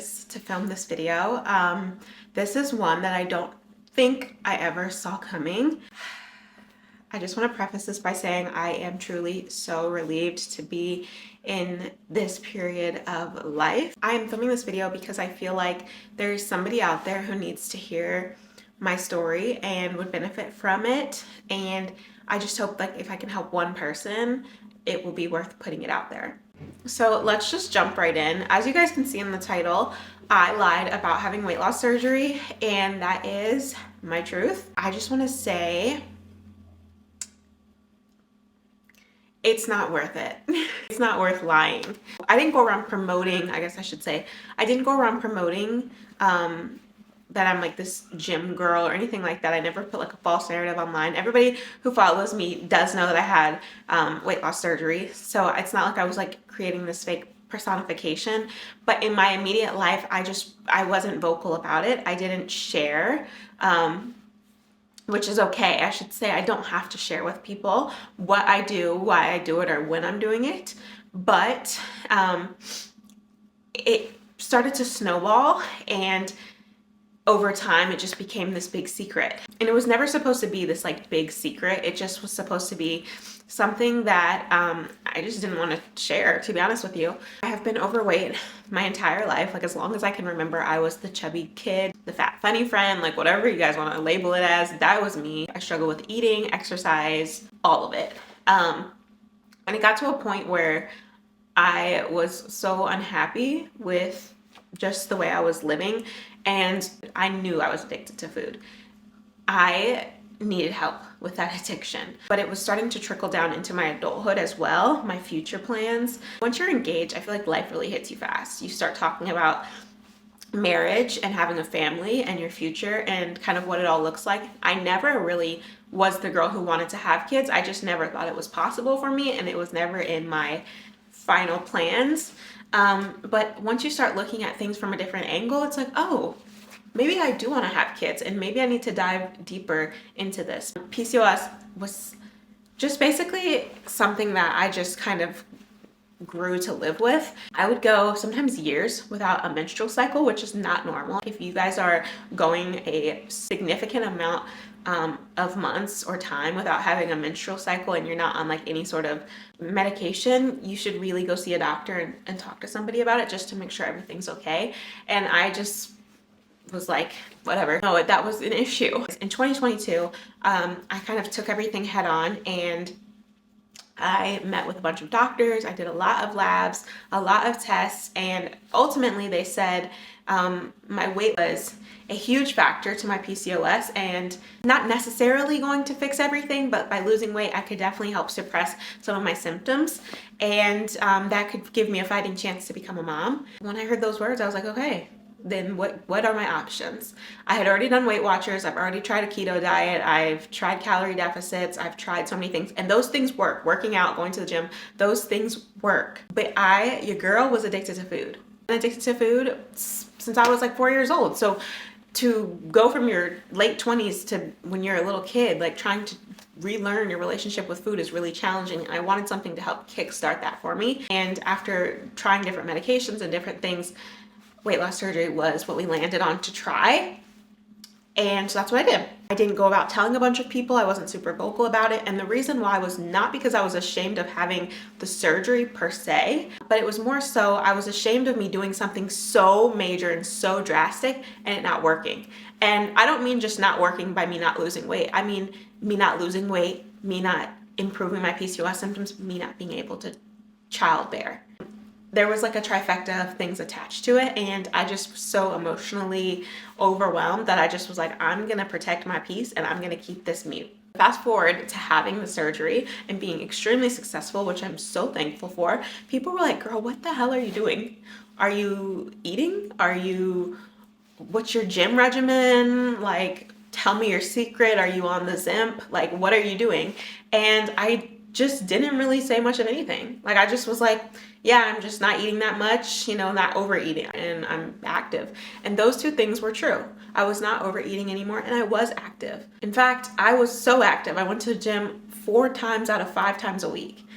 days to film this video. This is one that I don't think I ever saw coming. I just want to preface this by saying I am truly so relieved to be in this period of life. I am filming this video because I feel like there's somebody out there who needs to hear my story and would benefit from it. And I just hope like if I can help one person, it will be worth putting it out there. So let's just jump right in. As you guys can see in the title, I lied about having weight loss surgery, and that is my truth. I just want to say it's not worth it. It's not worth lying. I didn't go around promoting, I guess I should say, I didn't go around promoting that I'm like this gym girl or anything like that. I never put like a false narrative online. Everybody who follows me does know that I had weight loss surgery. So it's not like I was like creating this fake personification, but in my immediate life, I wasn't vocal about it. I didn't share, which is okay. I should say I don't have to share with people what I do, why I do it, or when I'm doing it. But it started to snowball, and over time, it just became this big secret. And it was never supposed to be this like big secret. It just was supposed to be something that I just didn't want to share, to be honest with you. I have been overweight my entire life. Like as long as I can remember, I was the chubby kid, the fat funny friend, like whatever you guys want to label it as, that was me. I struggle with eating, exercise, all of it. And it got to a point where I was so unhappy with just the way I was living, and I knew I was addicted to food. I needed help with that addiction, but it was starting to trickle down into my adulthood as well, my future plans. Once you're engaged, I feel like life really hits you fast. You start talking about marriage and having a family and your future and kind of what it all looks like. I never really was the girl who wanted to have kids. I just never thought it was possible for me, and it was never in my final plans. But once you start looking at things from a different angle, it's like, oh, maybe I do want to have kids, and maybe I need to dive deeper into this. PCOS was just basically something that I just kind of grew to live with. I would go sometimes years without a menstrual cycle, which is not normal. If you guys are going a significant amount of months or time without having a menstrual cycle and you're not on like any sort of medication, you should really go see a doctor and talk to somebody about it just to make sure everything's okay. And I just was like, whatever. No, that was an issue. In 2022, I kind of took everything head on, and I met with a bunch of doctors. I did a lot of labs, a lot of tests, and ultimately they said my weight was a huge factor to my PCOS, and not necessarily going to fix everything, but by losing weight, I could definitely help suppress some of my symptoms, and that could give me a fighting chance to become a mom. When I heard those words, I was like, okay, then what are my options? I had already done Weight Watchers. I've already tried a keto diet. I've tried calorie deficits. I've tried so many things, and those things work. Working out, going to the gym, those things work. But your girl was addicted to food. I've been addicted to food since I was like 4 years old. So to go from your late 20s to when you're a little kid, like trying to relearn your relationship with food is really challenging. I wanted something to help kickstart that for me. And after trying different medications and different things, weight loss surgery was what we landed on to try. And so that's what I did. I didn't go about telling a bunch of people. I wasn't super vocal about it. And the reason why was not because I was ashamed of having the surgery per se, but it was more so I was ashamed of me doing something so major and so drastic and it not working. And I don't mean just not working by me not losing weight. I mean me not losing weight, me not improving my PCOS symptoms, me not being able to childbear. There was like a trifecta of things attached to it, and I just was so emotionally overwhelmed that I just was like, I'm gonna protect my peace and I'm gonna keep this mute. Fast forward to having the surgery and being extremely successful, which I'm so thankful for. People were like, girl, what the hell are you doing? Are you eating? What's your gym regimen? Like, tell me your secret. Are you on the Zimp? Like, what are you doing? And I just didn't really say much of anything. Like, I just was like, yeah, I'm just not eating that much, not overeating, and I'm active. And those two things were true. I was not overeating anymore, and I was active. In fact, I was so active. I went to the gym 4 times out of 5 times a week.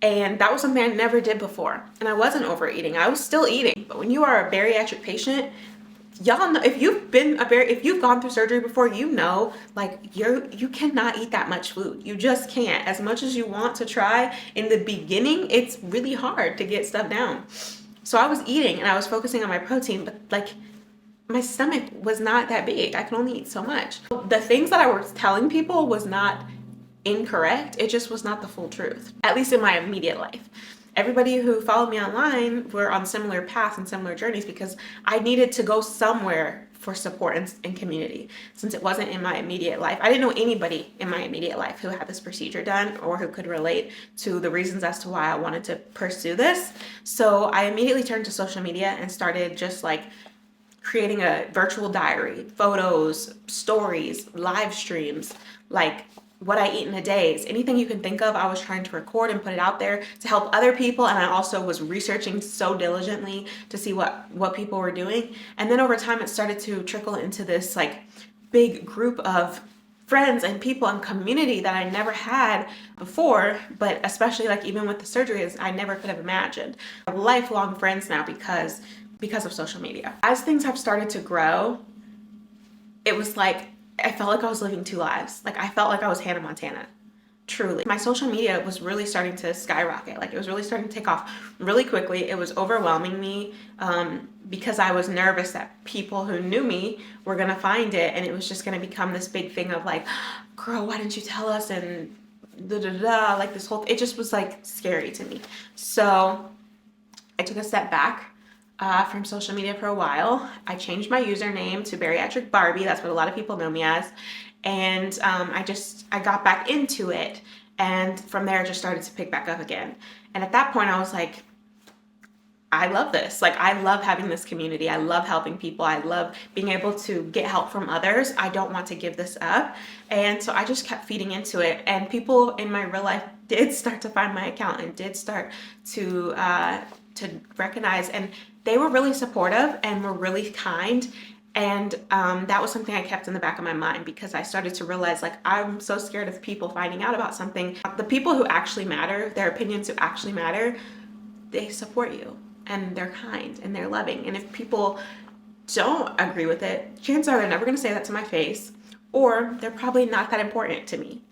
And that was something I never did before. And I wasn't overeating. I was still eating. But when you are a bariatric patient, y'all know, if you've gone through surgery before, you know, like you cannot eat that much food. You just can't. As much as you want to try, in the beginning, it's really hard to get stuff down. So I was eating and I was focusing on my protein, but like my stomach was not that big. I could only eat so much. The things that I was telling people was not incorrect. It just was not the full truth, at least in my immediate life. Everybody who followed me online were on similar paths and similar journeys because I needed to go somewhere for support and community. Since it wasn't in my immediate life, I didn't know anybody in my immediate life who had this procedure done or who could relate to the reasons as to why I wanted to pursue this. So I immediately turned to social media and started just like creating a virtual diary, photos, stories, live streams, like what I eat in a day. Anything you can think of, I was trying to record and put it out there to help other people. And I also was researching so diligently to see what people were doing. And then over time, it started to trickle into this like big group of friends and people and community that I never had before, but especially like even with the surgeries, I never could have imagined. I have lifelong friends now because of social media. As things have started to grow, it was like, I felt like I was living two lives. Like I felt like I was Hannah Montana, truly. My social media was really starting to skyrocket. Like it was really starting to take off really quickly. It was overwhelming me because I was nervous that people who knew me were gonna find it and it was just gonna become this big thing of like, girl, why didn't you tell us? And like this whole, it just was like scary to me. So I took a step back from social media for a while. I changed my username to Bariatric Barbie. That's what a lot of people know me as. And I got back into it. And from there, it just started to pick back up again. And at that point, I was like, I love this. Like, I love having this community. I love helping people. I love being able to get help from others. I don't want to give this up. And so I just kept feeding into it. And people in my real life did start to find my account and did start to recognize, and they were really supportive and were really kind. And that was something I kept in the back of my mind because I started to realize, like, I'm so scared of people finding out about something. The people who actually matter, their opinions who actually matter, they support you and they're kind and they're loving. And if people don't agree with it, chances are they're never going to say that to my face, or they're probably not that important to me.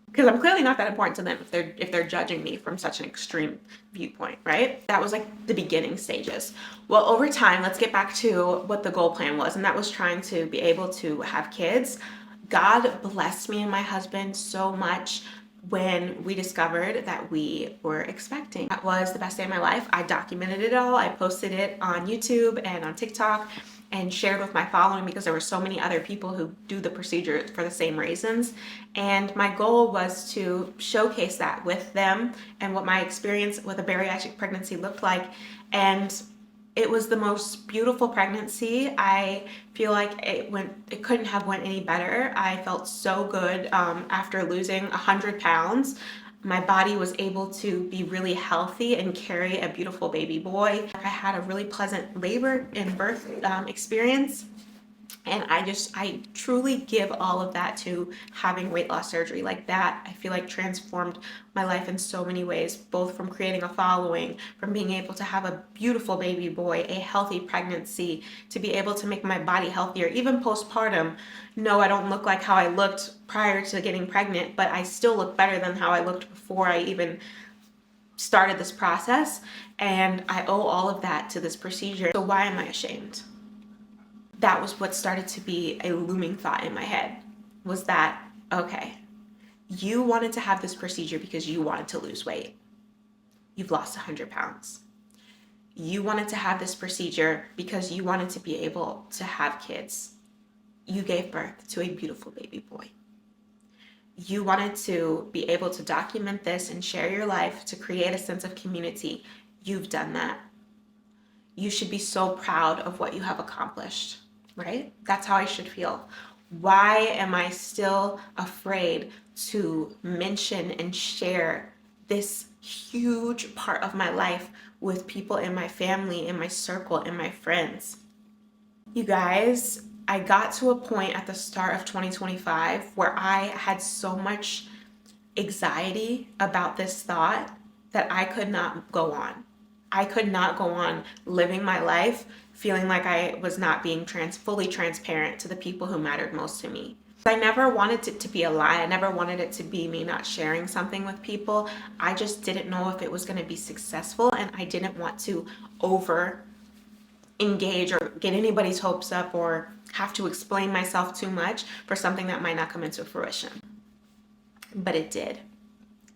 Because I'm clearly not that important to them if they're judging me from such an extreme viewpoint, right? That was like the beginning stages. Well, over time, let's get back to what the goal plan was, and that was trying to be able to have kids. God blessed me and my husband so much when we discovered that we were expecting. That was the best day of my life. I documented it all. I posted it on YouTube and on TikTok and shared with my following because there were so many other people who do the procedure for the same reasons. And my goal was to showcase that with them and what my experience with a bariatric pregnancy looked like. And it was the most beautiful pregnancy. I feel like it couldn't have went any better. I felt so good after losing 100 pounds. My body was able to be really healthy and carry a beautiful baby boy. I had a really pleasant labor and birth experience. And I truly give all of that to having weight loss surgery. Like that, I feel like transformed my life in so many ways, both from creating a following, from being able to have a beautiful baby boy, a healthy pregnancy, to be able to make my body healthier, even postpartum. No, I don't look like how I looked prior to getting pregnant, but I still look better than how I looked before I even started this process. And I owe all of that to this procedure. So why am I ashamed? That was what started to be a looming thought in my head, was that, okay, you wanted to have this procedure because you wanted to lose weight. You've lost 100 pounds. You wanted to have this procedure because you wanted to be able to have kids. You gave birth to a beautiful baby boy. You wanted to be able to document this and share your life to create a sense of community. You've done that. You should be so proud of what you have accomplished. Right? That's how I should feel. Why am I still afraid to mention and share this huge part of my life with people in my family, in my circle, in my friends? You guys, I got to a point at the start of 2025 where I had so much anxiety about this thought that I could not go on. I could not go on living my life feeling like I was not being fully transparent to the people who mattered most to me. I never wanted it to be a lie. I never wanted it to be me not sharing something with people. I just didn't know if it was going to be successful, and I didn't want to over engage or get anybody's hopes up or have to explain myself too much for something that might not come into fruition. But it did.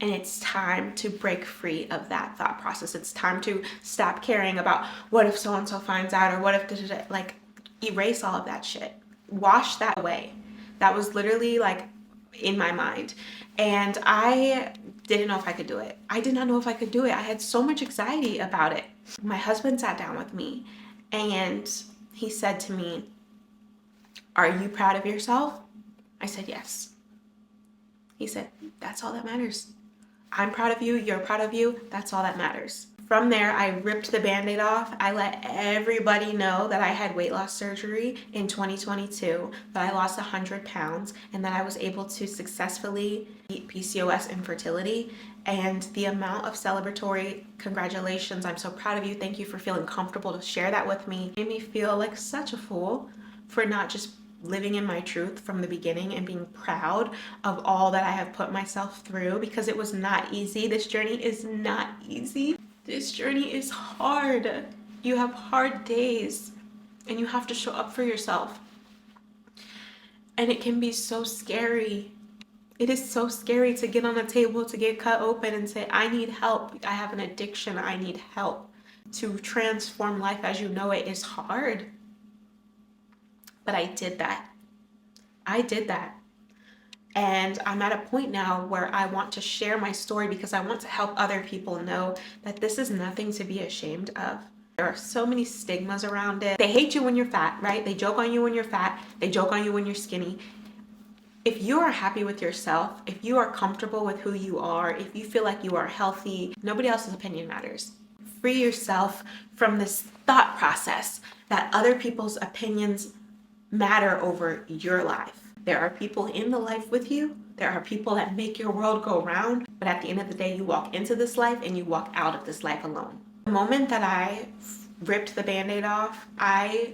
And it's time to break free of that thought process. It's time to stop caring about what if so-and-so finds out, or what if, like, erase all of that shit. Wash that away. That was literally like in my mind. And I didn't know if I could do it. I did not know if I could do it. I had so much anxiety about it. My husband sat down with me and he said to me, "Are you proud of yourself?" I said, "Yes." He said, "That's all that matters. I'm proud of you, you're proud of you, that's all that matters." From there, I ripped the Band-Aid off. I let everybody know that I had weight loss surgery in 2022, that I lost 100 pounds, and that I was able to successfully beat PCOS infertility. And the amount of celebratory congratulations, "I'm so proud of you, thank you for feeling comfortable to share that with me," made me feel like such a fool for not just living in my truth from the beginning and being proud of all that I have put myself through, because it was not easy. This journey is not easy. This journey is hard. You have hard days and you have to show up for yourself. And it can be so scary. It is so scary to get on a table, to get cut open and say, "I need help. I have an addiction. I need help." To transform life as you know it is hard. But I did that. I did that. And I'm at a point now where I want to share my story because I want to help other people know that this is nothing to be ashamed of. There are so many stigmas around it. They hate you when you're fat, right? They joke on you when you're fat. They joke on you when you're skinny. If you are happy with yourself, if you are comfortable with who you are, if you feel like you are healthy, nobody else's opinion matters. Free yourself from this thought process that other people's opinions matter over your life. There are people in the life with you. There are people that make your world go round. But at the end of the day, you walk into this life and you walk out of this life alone. The moment that I ripped the Band-Aid off, I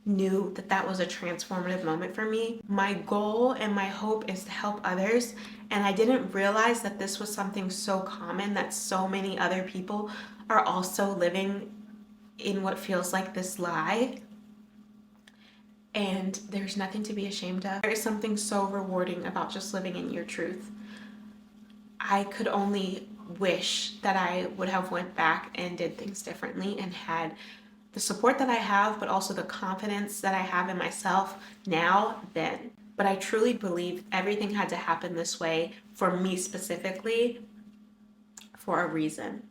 knew that that was a transformative moment for me. My goal and my hope is to help others. And I didn't realize that this was something so common, that so many other people are also living in what feels like this lie. And there's nothing to be ashamed of. There is something so rewarding about just living in your truth. I could only wish that I would have went back and did things differently and had the support that I have, but also the confidence that I have in myself now then. But I truly believe everything had to happen this way for me specifically for a reason.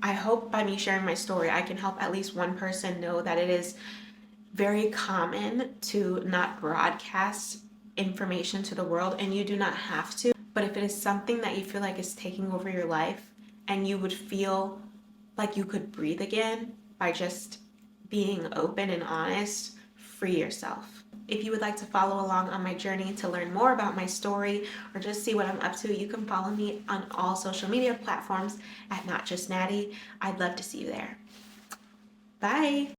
I hope by me sharing my story, I can help at least one person know that it is very common to not broadcast information to the world, and you do not have to. But if it is something that you feel like is taking over your life and you would feel like you could breathe again by just being open and honest, free yourself. If you would like to follow along on my journey to learn more about my story or just see what I'm up to, you can follow me on all social media platforms at Not Just Natty. I'd love to see you there. Bye.